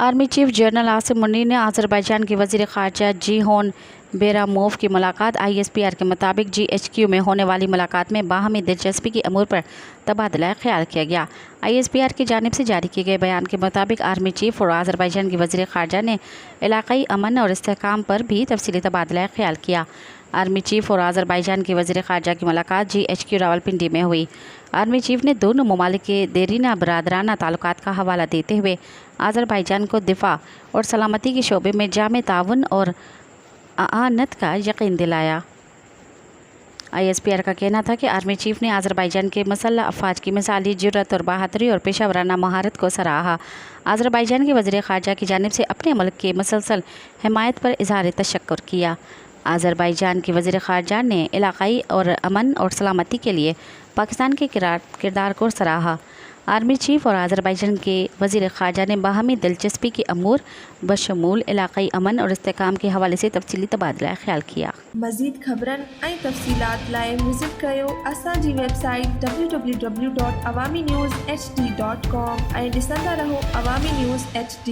Army chief general Asim Munir ने Azerbaijan के वज़ीर ख़ारजा जीहोन बेरामोव की मुलाकात ISPR के मुताबिक GHQ में होने वाली मुलाकात में बाहमी दिलचस्पी की अमूर पर तबादला ख्याल किया गया। ISPR की जानिब से जारी किए गए बयान के मुताबिक आर्मी चीफ और अज़रबैजान के वज़ीर ख़ारजा ने इलाक़ाई अमन और इस्तेहकाम पर भी तफसीली तबादला ख्याल किया। आर्मी चीफ और अज़रबैजान के वज़ीर ख़ारजा की मुलाकात GHQ रावलपिंडी में हुई। आर्मी चीफ ने दोनों ममालिक के देरीना बरादराना ताल्लुकात का हवाला देते हुए अज़रबैजान को दिफा और सलामती के शोबे में जामे ताउन और आनत का यकीन दिलाया। ISPR का कहना था कि आर्मी चीफ ने अज़रबैजान के मसल्ह अफवाज की मिसाली जुर्रत और बहादुरी और पेशा वराना महारत को सराहा। अज़रबैजान के वज़ीर ख़ारजा की जानिब से अपने मुल्क की मुसलसल हिमायत पर इज़हार तशक्कुर किया। अज़रबैजान के वज़ीर ख़ारजा ने इलाक़ाई और अमन और सलामती के लिए पाकिस्तान के किरदार को सराहा। आर्मी चीफ और अज़रबैजान के वज़ीर ख़ारजा ने बाहमी दिलचस्पी की अमूर बशमूल इलाक़ाई अमन और इस्तेहकाम के हवाले से तफसीली तबादला ख्याल किया। मज़ीद ख़बरन ऐं तफ़सीलात लाइ विज़िट कयो असांजी वेबसाइट www.awamiNewsHD.com ऐं ॾिसंदा रहो अवामी न्यूज़ HD।